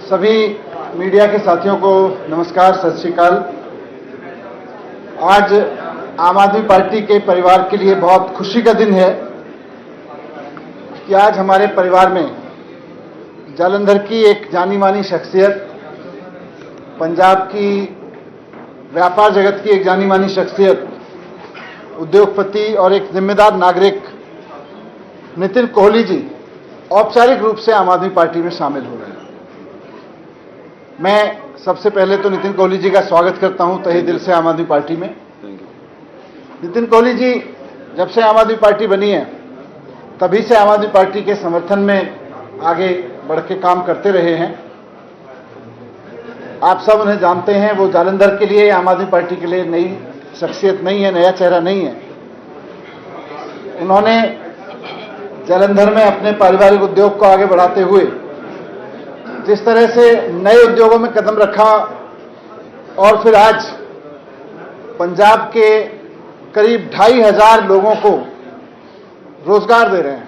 सभी मीडिया के साथियों को नमस्कार, सत श्री अकाल। आज आम आदमी पार्टी के परिवार के लिए बहुत खुशी का दिन है कि आज हमारे परिवार में जालंधर की एक जानी मानी शख्सियत, पंजाब की व्यापार जगत की एक जानी मानी शख्सियत, उद्योगपति और एक जिम्मेदार नागरिक नितिन कोहली जी औपचारिक रूप से आम आदमी पार्टी में शामिल हो रहे हैं। मैं सबसे पहले तो नितिन कोहली जी का स्वागत करता हूं तहे दिल से आम आदमी पार्टी में। नितिन कोहली जी जब से आम आदमी पार्टी बनी है तभी से आम आदमी पार्टी के समर्थन में आगे बढ़ के काम करते रहे हैं। आप सब उन्हें जानते हैं, वो जालंधर के लिए, आम आदमी पार्टी के लिए नई शख्सियत नहीं है, नया चेहरा नहीं है। उन्होंने जालंधर में अपने पारिवारिक उद्योग को आगे बढ़ाते हुए जिस तरह से नए उद्योगों में कदम रखा और फिर आज पंजाब के करीब 2,500 लोगों को रोजगार दे रहे हैं,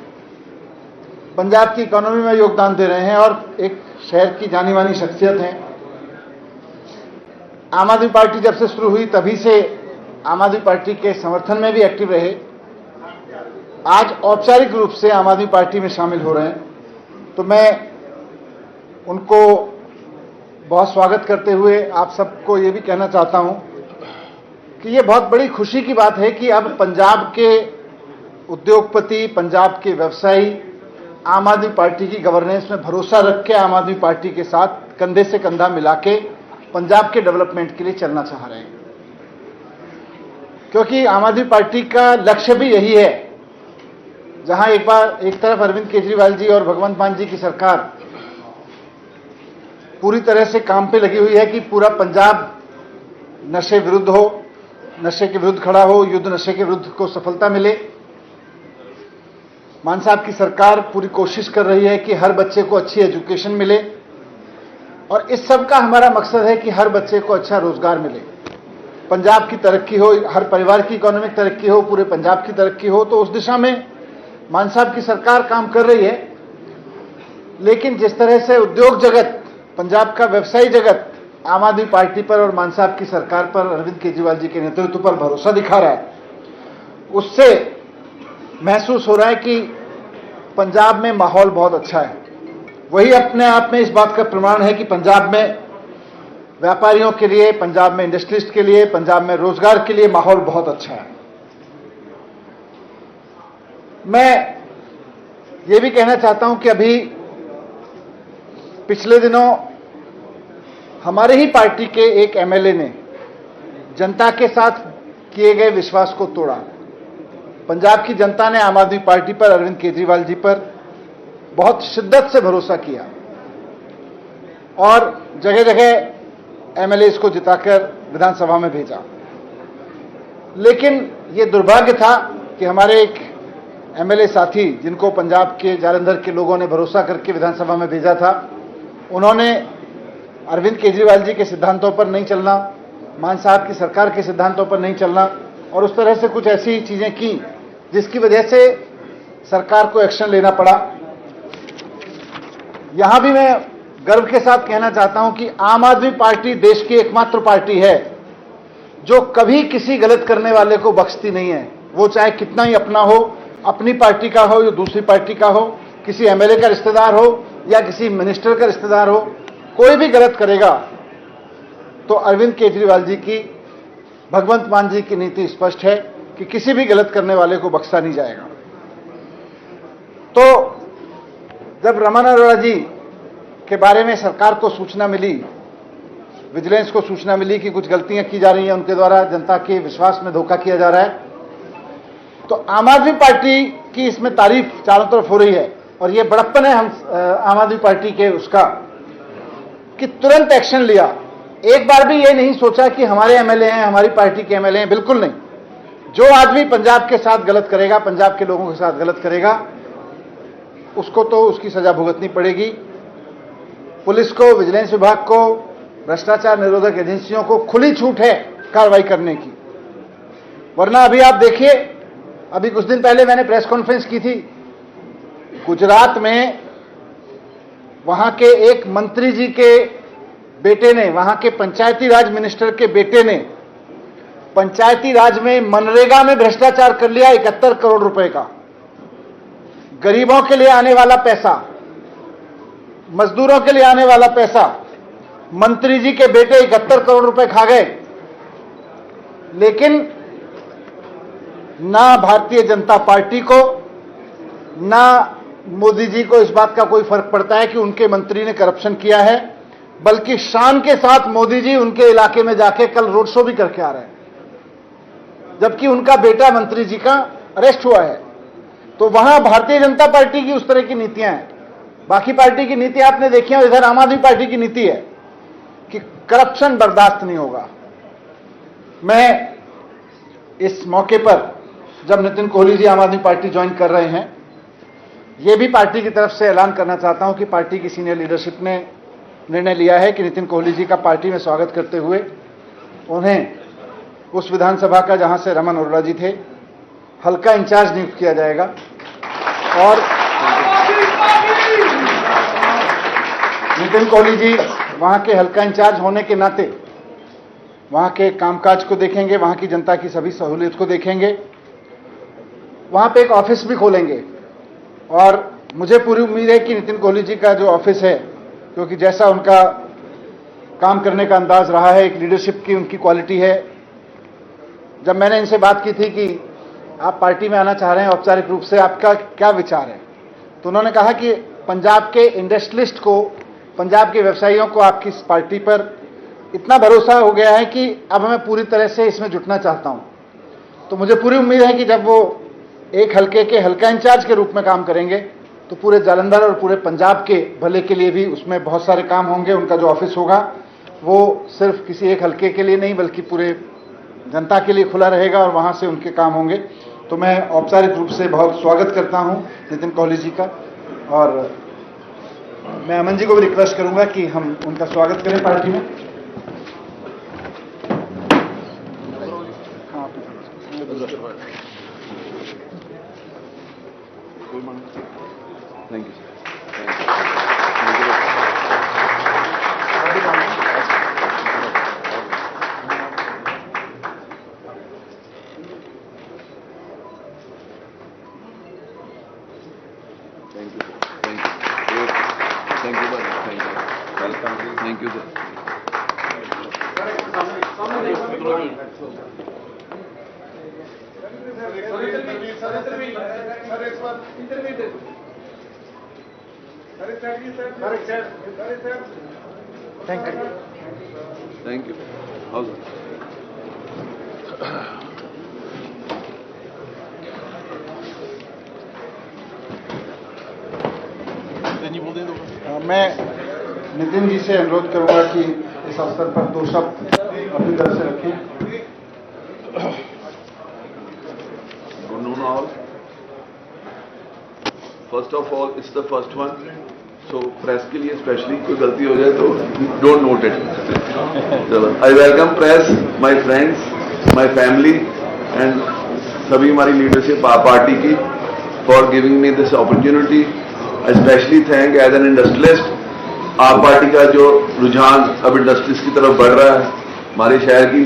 पंजाब की इकोनॉमी में योगदान दे रहे हैं और एक शहर की जानी मानी शख्सियत हैं। आम आदमी पार्टी जब से शुरू हुई तभी से आम आदमी पार्टी के समर्थन में भी एक्टिव रहे। आज औपचारिक रूप से आम आदमी पार्टी में शामिल हो रहे हैं, तो मैं उनको बहुत स्वागत करते हुए आप सबको ये भी कहना चाहता हूं कि ये बहुत बड़ी खुशी की बात है कि अब पंजाब के उद्योगपति, पंजाब के व्यवसायी आम आदमी पार्टी की गवर्नेंस में भरोसा रख के आम आदमी पार्टी के साथ कंधे से कंधा मिला के पंजाब के डेवलपमेंट के लिए चलना चाह रहे हैं, क्योंकि आम आदमी पार्टी का लक्ष्य भी यही है। जहां एक तरफ अरविंद केजरीवाल जी और भगवंत मान जी की सरकार पूरी तरह से काम पे लगी हुई है कि पूरा पंजाब नशे विरुद्ध हो, नशे के विरुद्ध खड़ा हो, युद्ध नशे के विरुद्ध को सफलता मिले। मान साहब की सरकार पूरी कोशिश कर रही है कि हर बच्चे को अच्छी एजुकेशन मिले और इस सब का हमारा मकसद है कि हर बच्चे को अच्छा रोजगार मिले, पंजाब की तरक्की हो, हर परिवार की इकोनॉमिक तरक्की हो, पूरे पंजाब की तरक्की हो। तो उस दिशा में मान साहब की सरकार काम कर रही है। लेकिन जिस तरह से उद्योग जगत, पंजाब का व्यवसायी जगत आम आदमी पार्टी पर और मान साहब की सरकार पर, अरविंद केजरीवाल जी के नेतृत्व पर भरोसा दिखा रहा है, उससे महसूस हो रहा है कि पंजाब में माहौल बहुत अच्छा है। वही अपने आप में इस बात का प्रमाण है कि पंजाब में व्यापारियों के लिए, पंजाब में इंडस्ट्रिस्ट के लिए, पंजाब में रोजगार के लिए माहौल बहुत अच्छा है। मैं ये भी कहना चाहता हूं कि अभी पिछले दिनों हमारे ही पार्टी के एक एमएलए ने जनता के साथ किए गए विश्वास को तोड़ा। पंजाब की जनता ने आम आदमी पार्टी पर, अरविंद केजरीवाल जी पर बहुत शिद्दत से भरोसा किया और जगह जगह एमएलए को जिताकर विधानसभा में भेजा। लेकिन ये दुर्भाग्य था कि हमारे एक एमएलए साथी, जिनको पंजाब के जालंधर के लोगों ने भरोसा करके विधानसभा में भेजा था, उन्होंने अरविंद केजरीवाल जी के सिद्धांतों पर नहीं चलना, मान साहब की सरकार के सिद्धांतों पर नहीं चलना और उस तरह से कुछ ऐसी चीजें की जिसकी वजह से सरकार को एक्शन लेना पड़ा। यहां भी मैं गर्व के साथ कहना चाहता हूं कि आम आदमी पार्टी देश की एकमात्र पार्टी है जो कभी किसी गलत करने वाले को बख्शती नहीं है। वो चाहे कितना ही अपना हो, अपनी पार्टी का हो या दूसरी पार्टी का हो, किसी एमएलए का रिश्तेदार हो या किसी मिनिस्टर का रिश्तेदार हो, कोई भी गलत करेगा तो अरविंद केजरीवाल जी की, भगवंत मान जी की नीति स्पष्ट है कि किसी भी गलत करने वाले को बख्शा नहीं जाएगा। तो जब रमन अरोड़ा जी के बारे में सरकार को सूचना मिली, विजिलेंस को सूचना मिली कि कुछ गलतियां की जा रही हैं, उनके द्वारा जनता के विश्वास में धोखा किया जा रहा है, तो आम आदमी पार्टी की इसमें तारीफ चारों तरफ हो रही है और ये बड़प्पन है हम आम आदमी पार्टी के उसका कि तुरंत एक्शन लिया। एक बार भी ये नहीं सोचा कि हमारे एमएलए हैं, हमारी पार्टी के एमएलए हैं, बिल्कुल नहीं। जो आदमी पंजाब के साथ गलत करेगा, पंजाब के लोगों के साथ गलत करेगा, उसको तो उसकी सजा भुगतनी पड़ेगी। पुलिस को, विजिलेंस विभाग को, भ्रष्टाचार निरोधक एजेंसियों को खुली छूट है कार्रवाई करने की। वरना अभी आप देखिए, अभी कुछ दिन पहले मैंने प्रेस कॉन्फ्रेंस की थी, गुजरात में वहां के एक मंत्री जी के बेटे ने, वहां के पंचायती राज मिनिस्टर के बेटे ने पंचायती राज में मनरेगा में भ्रष्टाचार कर लिया 71 करोड़ रुपए का। गरीबों के लिए आने वाला पैसा, मजदूरों के लिए आने वाला पैसा मंत्री जी के बेटे 71 करोड़ रुपए खा गए। लेकिन ना भारतीय जनता पार्टी को, ना मोदी जी को इस बात का कोई फर्क पड़ता है कि उनके मंत्री ने करप्शन किया है, बल्कि शान के साथ मोदी जी उनके इलाके में जाके कल रोड शो भी करके आ रहे हैं, जबकि उनका बेटा मंत्री जी का अरेस्ट हुआ है। तो वहां भारतीय जनता पार्टी की उस तरह की नीतियां हैं। बाकी पार्टी की नीति आपने देखी है, इधर आम आदमी पार्टी की नीति है कि करप्शन बर्दाश्त नहीं होगा। मैं इस मौके पर, जब नितिन कोहली जी आम आदमी पार्टी ज्वाइन कर रहे हैं, यह भी पार्टी की तरफ से ऐलान करना चाहता हूं कि पार्टी की सीनियर लीडरशिप ने निर्णय लिया है कि नितिन कोहली जी का पार्टी में स्वागत करते हुए उन्हें उस विधानसभा का, जहां से रमन अरोड़ा जी थे, हल्का इंचार्ज नियुक्त किया जाएगा। और नितिन कोहली जी वहां के हल्का इंचार्ज होने के नाते वहां के कामकाज को देखेंगे, वहां की जनता की सभी सहूलियत को देखेंगे, वहां पे एक ऑफिस भी खोलेंगे। और मुझे पूरी उम्मीद है कि नितिन कोहली जी का जो ऑफिस है, क्योंकि जैसा उनका काम करने का अंदाज रहा है, एक लीडरशिप की उनकी क्वालिटी है। जब मैंने इनसे बात की थी कि आप पार्टी में आना चाह रहे हैं औपचारिक रूप से, आपका क्या विचार है, तो उन्होंने कहा कि पंजाब के इंडस्ट्रियलिस्ट को, पंजाब के व्यवसायियों को आपकी इस पार्टी पर इतना भरोसा हो गया है कि अब मैं पूरी तरह से इसमें जुटना चाहता हूं। तो मुझे पूरी उम्मीद है कि जब वो एक हल्के के हल्का इंचार्ज के रूप में काम करेंगे तो पूरे जालंधर और पूरे पंजाब के भले के लिए भी उसमें बहुत सारे काम होंगे। उनका जो ऑफिस होगा वो सिर्फ किसी एक हल्के के लिए नहीं, बल्कि पूरे जनता के लिए खुला रहेगा और वहां से उनके काम होंगे। तो मैं औपचारिक रूप से बहुत स्वागत करता हूं नितिन कोहली जी का, और मैं अमन जी को भी रिक्वेस्ट करूंगा कि हम उनका स्वागत करें पार्टी में। Thank you. Thank you, sir. Thank you. How's it? मैं नितिन जी से अनुरोध करूंगा कि इस अवसर पर दो शब्द अपनी तरफ से रखें। Good noon all. First of all, it's the first one. So press के लिए स्पेशली कोई गलती हो जाए तो don't note it. चलो, I welcome press, my friends, my family and सभी हमारी लीडरशिप पार्टी की for giving me this opportunity. I especially thank as an industrialist आप पार्टी का जो रुझान अब इंडस्ट्रीज की तरफ बढ़ रहा है। हमारे शहर की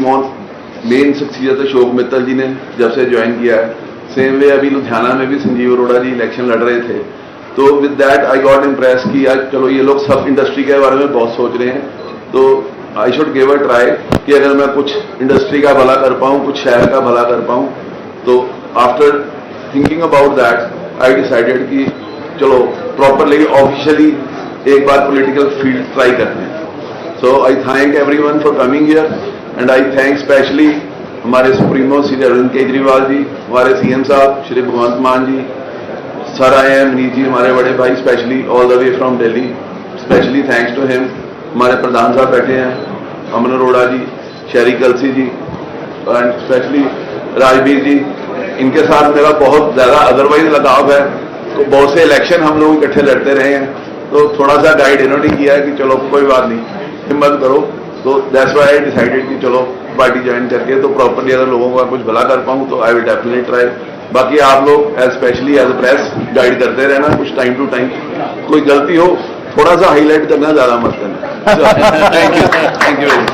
मेन शख्सियत अशोक मित्तल जी ने जब से ज्वाइन किया है, सेम वे अभी लुधियाना में भी संजीव अरोड़ा जी इलेक्शन लड़ रहे थे। तो with that I got impress कि यार चलो ये लोग सब इंडस्ट्री के बारे में बहुत सोच रहे हैं, तो I should give a try कि अगर मैं कुछ इंडस्ट्री का भला कर पाऊँ, कुछ शहर का भला कर पाऊँ। तो after thinking about that I decided कि चलो प्रॉपरली ऑफिशियली एक बार पॉलिटिकल फील्ड ट्राई करते हैं। So I thank everyone for coming here and I thank specially हमारे सुप्रीमो श्री अरविंद केजरीवाल जी, हमारे सीएम साहब श्री भगवंत मान जी, सर आए हैं मनीष जी हमारे बड़े भाई, specially all the way from Delhi, specially thanks to him. हमारे प्रधान साहब बैठे हैं अमन अरोड़ा जी, शहरी कलसी जी एंड स्पेशली राजवीर जी, इनके साथ मेरा बहुत ज़्यादा अदरवाइज लगाव है। तो बहुत से इलेक्शन हम लोग इकट्ठे लड़ते रहे हैं, तो थोड़ा सा गाइड इन्होंने किया है कि चलो कोई बात नहीं, हिम्मत करो। तो दैट्स व्हाई आई डिसाइडेड कि चलो पार्टी ज्वाइन करके तो प्रॉपरली अगर लोगों का कुछ भला कर पाऊँ तो आई विल डेफिनेटली ट्राई। बाकी आप लोग specially as a press guide करते रहना कुछ टाइम टू टाइम, कोई गलती हो थोड़ा सा हाईलाइट करना, ज्यादा मत करना। Thank you very much.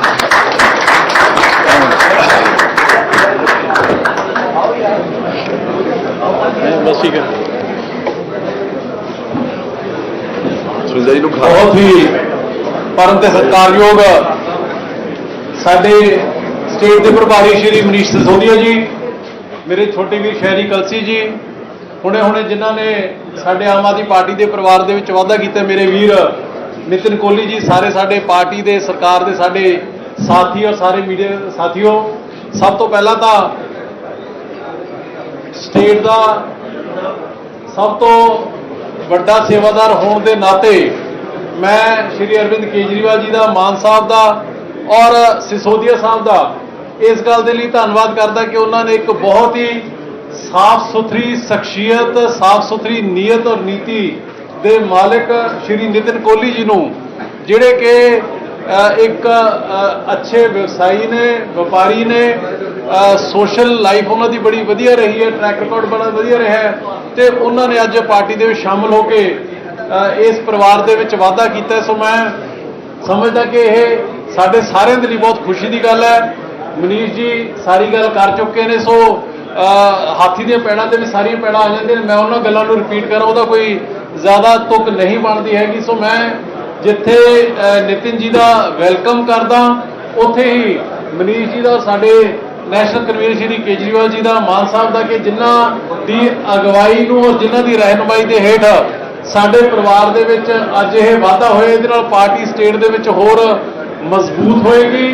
बस ठीक है। सुनिंदर जी ਨੂੰ बहुत ही परम ते सत्कारयोग साडे स्टेट के प्रभारी श्री मनीष सिसोदिया जी, मेरे छोटे वीर शहरी कलसी जी, हुणे हुणे जिन्हां ने साडे आम आदमी पार्टी के परिवार दे विच वाधा कीता, मेरे वीर नितिन कोहली जी, सारे साडे पार्टी के सरकार के साडे साथी और सारे मीडिया साथियों, सब तो पहला तो स्टेट का सब तो ਵੱਡਾ सेवादार होने के नाते मैं श्री अरविंद केजरीवाल जी का, मान साहब का और सिसोदिया साहब का इस गल के लिए धन्यवाद करता कि उन्होंने एक बहुत ही साफ सुथरी शख्सियत, साफ सुथरी नीयत और नीति के मालिक श्री नितिन कोहली जी नूं, जिहड़े कि एक अच्छे व्यवसायी ने, व्यापारी ने, सोशल लाइफ उन्हों की बड़ी वधिया रही है, ट्रैक रिकॉर्ड बड़ा वधिया रहा है, तो उन्होंने अज पार्टी के शामिल होकर इस परिवार के विच वाधा किया। सो मैं समझदा कि यह साडे सारिਆਂ ਦੇ ਲਈ बहुत खुशी की गल है। मनीष जी सारी गल कर चुके हैं, सो हाथी दी पैड़ां ते भी सारियां पैड़ां आ जांदियां, मैं उन्हां गल्लां नूं रिपीट करा ਉਹਦਾ कोई ज़्यादा तुक नहीं बनती हैगी। सो मैं जिथे नितिन जी का वैलकम करदा, उत्थे ही मनीष जी का, साडे नैशनल कन्वीनर श्री केजरीवाल जी का, मान साहब का, कि जिन्हां दी अगवाई नूं और जिन्हां दी रहनुमाई के हेठ साडे परिवार दे विच अज यह वाधा होया, इहदे नाल पार्टी स्टेट दे विच होर मजबूत होएगी।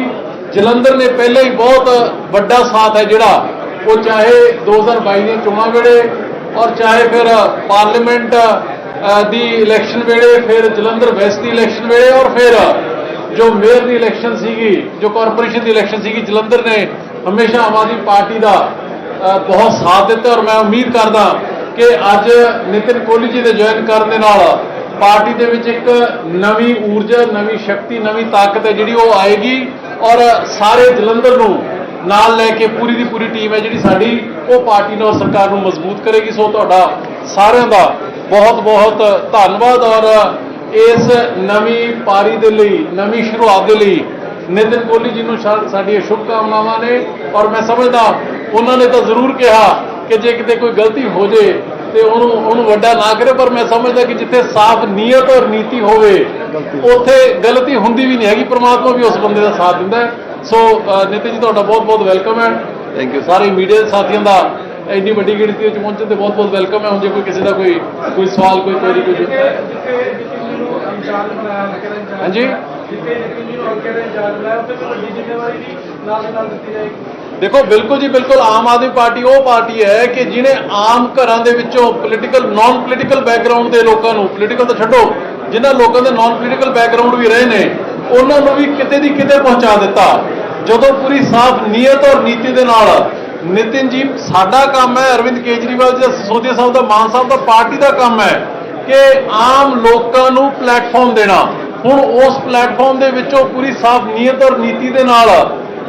जलंधर ने पहले ही बहुत बड़ा साथ है जिहड़ा, वो चाहे 2022 दी चोणां वेले और चाहे फिर पार्लीमेंट दी इलैक्शन वेले, फिर जलंधर वैस्ट दी इलैक्शन वेले और फिर जो मेयर दी इलैक्शन सीगी, जो कॉरपोरेशन दी इलैक्शन सीगी, जलंधर ने हमेशा आम आदमी पार्टी का बहुत साथ दिता। और मैं उम्मीद करदा कि अज नितिन कोहली जी के ज्वाइन करने नाल पार्टी दे विच एक नवी ऊर्जा, नवी शक्ति, नवी ताकत है जिहड़ी वो आएगी और सारे जलंधर नूं नाल लैके पूरी दी पूरी टीम है जिहड़ी साडी वो पार्टी नूं और सरकार नूं मजबूत करेगी। सो तुहाडा सारिਆਂ दा बहुत बहुत धन्नवाद और इस नवी पारी दे लई, नवी शुरुआत दे लई नितिन कोहली जी नूं साडी शुभकामनावां ने। और मैं समझदा उन्होंने तो जरूर कहा कि जे किते कोई गलती हो जाए तो उन्होंने वड्डा ना करे, पर मैं समझदा कि जिथे साफ नीयत और नीति होवे उत्थे गलती हुंदी भी नहीं हैगी, परमात्मा भी उस बंदे का साथ दिंदा है। सो नितिन जी तुहाडा बहुत बहुत वेलकम है। Thank you. सारे मीडिया साथियों का एड्डी वड्डी गिणती विच पहुंचण ते बहुत बहुत वेलकम है। हुण जे कोई किसी का कोई सवाल, कोई क्वेरी, कोई हाँ जी, देखो बिल्कुल जी बिल्कुल, आम आदमी पार्टी वो पार्टी है कि जिन्हें आम घरां दे विचों पोलीटिकल, नॉन पोलीटिकल बैकग्राउंड के लोगों को, पोलीटिकल तो छड्डो, जिन्हां लोगों के नॉन पोलीटिकल बैकग्राउंड भी रहे ने, उन्होंने भी किते दी किते पहुंचा दिता। जदों पूरी साफ नीयत और नीति दे नाल नितिन जी, साडा काम है, अरविंद केजरीवाल जी, सिसोदिया साहब का, मान साहब का, पार्टी का काम है कि आम लोगों को प्लेटफॉर्म देना। हुण उस प्लेटफॉर्म दे विचों पूरी साफ नीयत और नीति दे नाल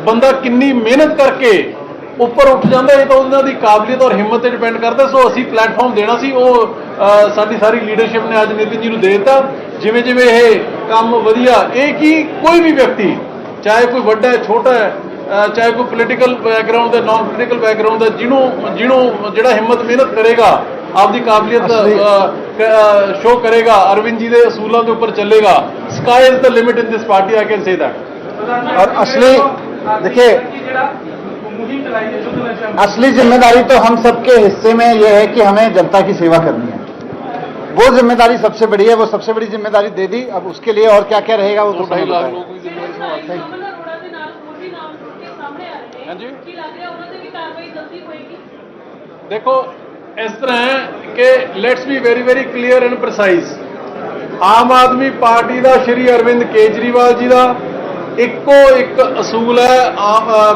बंदा किन्नी मेहनत करके ऊपर उठ जाता है, तो उन्होंने काबलियत और हिम्मत पर डिपेंड करता। सो असी प्लेटफॉर्म देना सी, वो साडी सारी लीडरशिप ने अज नितिन जी नूं दे दिता। जिवें जिवें ये काम वधिया, एक ही कोई भी व्यक्ति, चाहे कोई वड्डा है, छोटा है, चाहे कोई पोलीटिकल बैकग्राउंड है, नॉन पोलीटिकल बैकग्राउंड है, जिन्हों जिहड़ा हिम्मत मेहनत करेगा, आपकी काबलियत शो करेगा, अरविंद जी के असूलों के ऊपर चलेगा, sky is the limit in this party, I can say that. और असली देखिए, असली जिम्मेदारी तो हम सबके हिस्से में यह है कि हमें जनता की सेवा करनी है। वो जिम्मेदारी सबसे बड़ी है, वो सबसे बड़ी जिम्मेदारी दे दी। अब उसके लिए और क्या क्या रहेगा वो तो 2.5 लाख समझ लोग भी जिम्मेदारी हाँ जी। देखो इस तरह है कि let's be very very clear and precise, आम आदमी पार्टी का श्री अरविंद केजरीवाल जी का इक्को एक असूल है,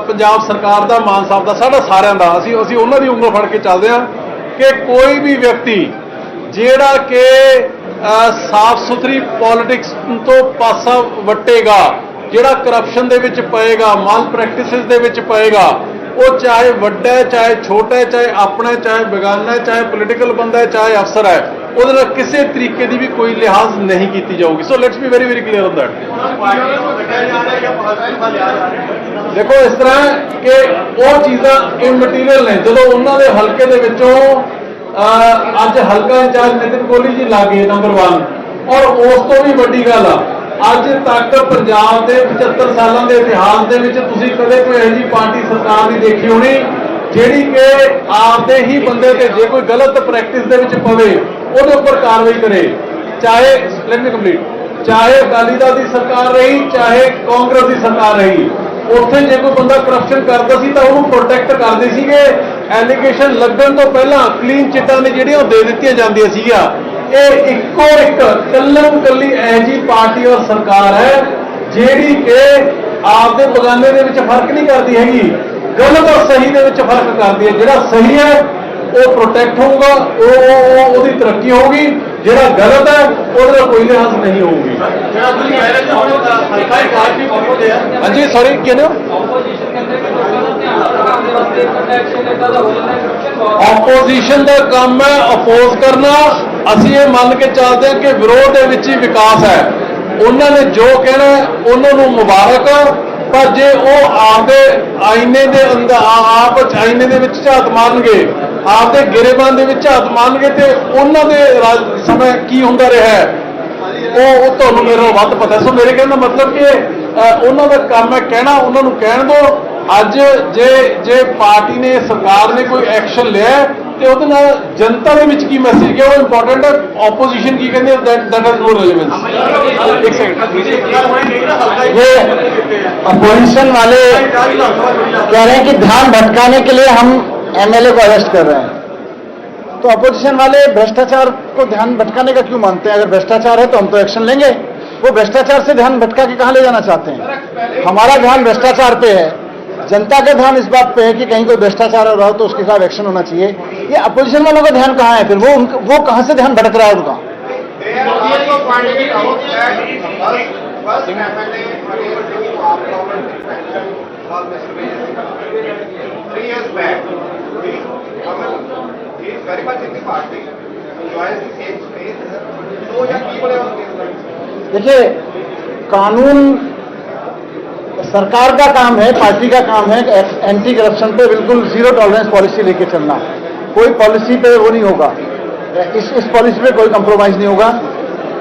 पंजाब सरकार का, मान साहब का, साडा सारिਆਂ ਦਾ, ਅਸੀਂ ਉਹਨਾਂ ਦੀ ਉਂਗਲ ਫੜ ਕੇ ਚੱਲਦੇ ਹਾਂ कि कोई भी व्यक्ति ਜਿਹੜਾ कि साफ सुथरी पॉलिटिक्स तो पासा वटेगा, ਜਿਹੜਾ करप्शन ਦੇ ਵਿੱਚ ਪਏਗਾ, माल प्रैक्टिसेस ਦੇ ਵਿੱਚ ਪਏਗਾ, वो चाहे वड्डा है, चाहे छोटा है, चाहे अपना है, चाहे बेगाना है, चाहे पोलीटिकल बंदा है, चाहे अफसर है, ਉਹਦੇ ਨਾਲ ਕਿਸੇ ਤਰੀਕੇ ਦੀ ਵੀ ਕੋਈ ਲਿਹਾਜ਼ ਨਹੀਂ ਕੀਤੀ ਜਾਊਗੀ। So let's be very very clear on that. ਦੇਖੋ ਇਸ ਤਰ੍ਹਾਂ ਕਿ ਉਹ ਚੀਜ਼ਾਂ ਇਮਟੀਰੀਅਲ ਨੇ। ਜਦੋਂ ਉਹਨਾਂ ਦੇ ਹਲਕੇ ਦੇ ਵਿੱਚੋਂ ਅੱਜ ਹਲਕਾ ਇੰਚਾਰਜ ਨਿਤਿਨ ਕੋਹਲੀ ਜੀ ਲੱਗੇ ਨੰਬਰ 1, ਔਰ ਉਸ ਤੋਂ ਵੀ ਵੱਡੀ ਗੱਲ ਆ, ਅੱਜ ਤੱਕ ਪੰਜਾਬ ਦੇ 75 ਸਾਲਾਂ ਦੇ ਇਤਿਹਾਸ ਦੇ ਵਿੱਚ ਤੁਸੀਂ ਕਦੇ ਕੋਈ ਇਹੋ ਜਿਹੀ ਪਾਰਟੀ ਸਰਕਾਰ ਨਹੀਂ ਦੇਖੀ ਹੋਣੀ ਜਿਹੜੀ ਕਿ ਆਪਦੇ ਹੀ ਬੰਦੇ ਤੇ ਜੇ ਕੋਈ ਗਲਤ ਪ੍ਰੈਕਟਿਸ ਦੇ ਵਿੱਚ ਪਵੇ ਉਹਦੇ ਉੱਪਰ ਕਾਰਵਾਈ ਕਰੇ। ਚਾਹੇ ਲੈਟ ਮੀ ਕੰਪਲੀਟ, ਚਾਹੇ ਅਕਾਲੀ ਦਲ ਦੀ ਸਰਕਾਰ ਰਹੀ, ਚਾਹੇ ਕਾਂਗਰਸ ਦੀ ਸਰਕਾਰ ਰਹੀ, ਉੱਥੇ ਜੇ ਕੋਈ ਬੰਦਾ ਕਰਪਸ਼ਨ ਕਰਦਾ ਸੀ ਤਾਂ ਉਹਨੂੰ ਪ੍ਰੋਟੈਕਟ ਕਰਦੇ ਸੀਗੇ। ਐਲੀਗੇਸ਼ਨ ਲੱਗਣ ਤੋਂ ਪਹਿਲਾਂ ਕਲੀਨ ਚਿੱਟਾਂ ਨੇ ਜਿਹੜੀਆਂ ਉਹ ਦੇ ਦਿੱਤੀਆਂ ਜਾਂਦੀਆਂ ਸੀਗੀਆਂ। ਇਹ ਇੱਕੋ ਇੱਕ ਕੱਲੀ ਇਹੋ ਜਿਹੀ ਪਾਰਟੀ ਔਰ ਸਰਕਾਰ ਹੈ ਜਿਹੜੀ ਕਿ ਆਪਦੇ ਬਗਾਨੇ ਦੇ ਵਿੱਚ ਫਰਕ ਨਹੀਂ ਕਰਦੀ ਹੈਗੀ, ਗਲਤ ਔਰ ਸਹੀ ਦੇ ਵਿੱਚ ਫਰਕ ਕਰਦੀ ਹੈ। ਜਿਹੜਾ ਸਹੀ ਹੈ ਉਹ ਪ੍ਰੋਟੈਕਟ ਹੋਊਗਾ, ਉਹਦੀ ਤਰੱਕੀ ਹੋਊਗੀ, ਜਿਹੜਾ ਗਲਤ ਹੈ ਉਹਦੇ ਨਾਲ ਕੋਈ ਲਿਹਾਜ਼ ਨਹੀਂ ਹੋਊਗੀ। ਹਾਂਜੀ ਸੌਰੀ ਕਹਿੰਦੇ ਆਪੋਜੀਸ਼ਨ ਦਾ ਕੰਮ ਹੈ ਅਪੋਜ਼ ਕਰਨਾ। ਅਸੀਂ ਇਹ ਮੰਨ ਕੇ ਚੱਲਦੇ ਹਾਂ ਕਿ ਵਿਰੋਧ ਦੇ ਵਿੱਚ ਹੀ ਵਿਕਾਸ ਹੈ। ਉਹਨਾਂ ਨੇ ਜੋ ਕਹਿਣਾ ਉਹਨਾਂ ਨੂੰ ਮੁਬਾਰਕ, ਪਰ ਜੇ ਉਹ ਆਪਦੇ ਆਈਨੇ ਦੇ ਅੰਦਰ ਆਪ ਆਈਨੇ ਦੇ ਵਿੱਚ ਝਾਤ ਮਾਰਨਗੇ, ਆਪਦੇ ਗਿਰੇਬਾਨ ਦੇ ਵਿੱਚ ਝਾਤ ਮਾਰਨਗੇ ਤੇ ਉਹਨਾਂ ਦੇ ਸਮੇਂ ਕੀ ਹੁੰਦਾ ਰਿਹਾ ਉਹ ਤੁਹਾਨੂੰ ਮੇਰੇ ਨਾਲੋਂ ਵੱਧ ਪਤਾ। ਸੋ ਮੇਰੇ ਕਹਿਣ ਦਾ ਮਤਲਬ ਕਿ ਉਹਨਾਂ ਦਾ ਕੰਮ ਹੈ ਕਹਿਣਾ, ਉਹਨਾਂ ਨੂੰ ਕਹਿਣ ਦਿਓ। ਅੱਜ ਜੇ ਪਾਰਟੀ ਨੇ ਸਰਕਾਰ ਨੇ ਕੋਈ ਐਕਸ਼ਨ ਲਿਆ ਤੇ ਉਹਦੇ ਨਾਲ ਜਨਤਾ ਦੇ ਵਿੱਚ ਕੀ ਮੈਸੇਜ ਗਿਆ ਉਹ ਇੰਪੋਰਟੈਂਟ ਹੈ। ਆਪੋਜੀਸ਼ਨ ਕੀ ਕਹਿੰਦੇ that has no relevance। एक सेकंड, ये अपोजिशन वाले कह रहे हैं कि ध्यान भटकाने के लिए हम एमएलए को अरेस्ट कर रहे हैं, तो अपोजिशन वाले भ्रष्टाचार को ध्यान भटकाने का क्यों मानते हैं? अगर भ्रष्टाचार है तो हम तो एक्शन लेंगे। वो भ्रष्टाचार से ध्यान भटका के कहां ले जाना चाहते हैं? हमारा ध्यान भ्रष्टाचार पे है, जनता का ध्यान इस बात पे है कि कहीं कोई भ्रष्टाचार हो रहा हो तो उसके खिलाफ एक्शन होना चाहिए। ये अपोजिशन वालों का ध्यान कहाँ है? फिर वो कहां से ध्यान भटक रहा है उनका? देखिए, कानून सरकार का काम है, पार्टी का काम है एंटी करप्शन पे बिल्कुल जीरो टॉलरेंस पॉलिसी लेके चलना। कोई पॉलिसी पे वो नहीं होगा, इस पॉलिसी पे कोई कंप्रोमाइज नहीं होगा।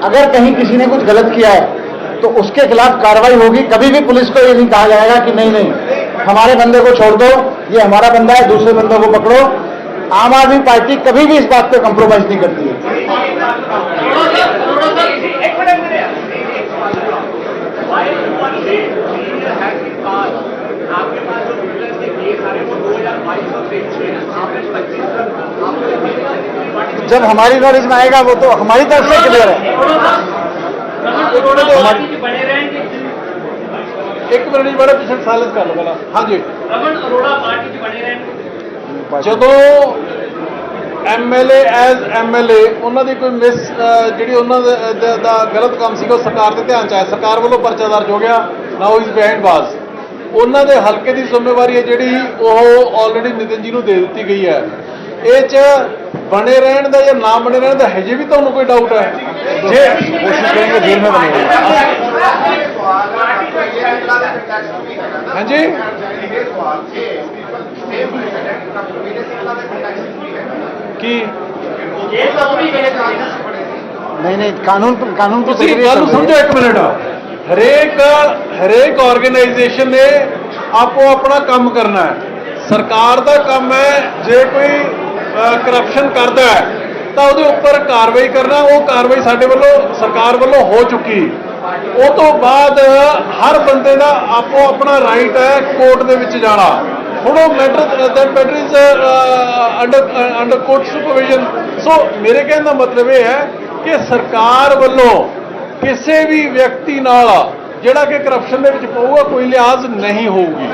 अगर कहीं किसी ने कुछ गलत किया है तो उसके खिलाफ कार्रवाई होगी। कभी भी पुलिस को ये नहीं कहा जाएगा कि नहीं नहीं हमारे बंदे को छोड़ दो, ये हमारा बंदा है, दूसरे बंदों को पकड़ो। आम आदमी पार्टी कभी भी इस बात पे कंप्रोमाइज नहीं करती है। आपके पास जो विजिलेंस के केस आ रहे हैं वो 2022 और 2023 जब हमारी नॉलेज में आएगा वो तो हमारी तरफ से क्लियर है। एक मिनट बड़ा पिछले सालत कर लो पहला। हाँ जी, रमन अरोड़ा पार्टी च बने रहने ਜਦੋਂ ਐਮਐਲਏ ਐਜ਼ ਐਮਐਲਏ ਉਹਨਾਂ ਦੀ ਕੋਈ ਮਿਸ ਜਿਹੜੀ ਉਹਨਾਂ ਦਾ ਗਲਤ ਕੰਮ ਸੀਗਾ ਉਹ ਸਰਕਾਰ ਦੇ ਧਿਆਨ ਚ ਆਇਆ, ਸਰਕਾਰ ਵੱਲੋਂ ਪਰਚਾ ਦਰਜ ਹੋ ਗਿਆ। Now is behind bars. ਉਹਨਾਂ ਦੇ ਹਲਕੇ ਦੀ ਜ਼ਿੰਮੇਵਾਰੀ ਹੈ ਜਿਹੜੀ ਉਹ ਆਲਰੇਡੀ ਨਿਤਿਨ ਜੀ ਨੂੰ ਦੇ ਦਿੱਤੀ ਗਈ ਹੈ। ਇਹ ਚ ਬਣੇ ਰਹਿਣ ਦਾ ਜਾਂ ਨਾ ਬਣੇ ਰਹਿਣ ਦਾ ਹਜੇ ਵੀ ਤੁਹਾਨੂੰ ਕੋਈ ਡਾਊਟ ਹੈ? ਜੇ ਕੋਸ਼ਿਸ਼ ਕਰਾਂਗੇ ਜੇਲ੍ਹ में बने। ਹਾਂਜੀ ਕੀ नहीं कानून को ਤੁਸੀਂ ਗੱਲ ਨੂੰ ਸਮਝੋ ਇੱਕ ਮਿੰਟ। ਹਰੇਕ ਆਰਗੇਨਾਈਜੇਸ਼ਨ ਨੇ ਆਪੋ ਆਪਣਾ ਕੰਮ ਕਰਨਾ ਹੈ। ਸਰਕਾਰ ਦਾ ਕੰਮ ਹੈ ਜੇ ਕੋਈ ਕਰਪਸ਼ਨ ਕਰਦਾ ਹੈ ਤਾਂ ਉਹਦੇ ਉੱਪਰ ਕਾਰਵਾਈ ਕਰਨਾ। ਉਹ ਕਾਰਵਾਈ ਸਾਡੇ ਵੱਲੋਂ ਸਰਕਾਰ ਵੱਲੋਂ ਹੋ ਚੁੱਕੀ। ਉਹ ਤੋਂ ਬਾਅਦ ਹਰ ਬੰਦੇ ਦਾ ਆਪੋ ਆਪਣਾ ਰਾਈਟ ਹੈ ਕੋਰਟ ਦੇ ਵਿੱਚ ਜਾਣਾ। ਹੁਣ ਉਹ matter is under court supervision. ਸੋ ਮੇਰੇ ਕਹਿਣ ਦਾ ਮਤਲਬ ਇਹ ਹੈ ਕਿ ਸਰਕਾਰ ਵੱਲੋਂ ਕਿਸੇ ਵੀ ਵਿਅਕਤੀ ਨਾਲ ਜਿਹੜਾ ਕਿ ਕਰਪਸ਼ਨ ਦੇ ਵਿੱਚ ਪਊਗਾ ਕੋਈ ਲਿਹਾਜ਼ ਨਹੀਂ ਹੋਊਗੀ।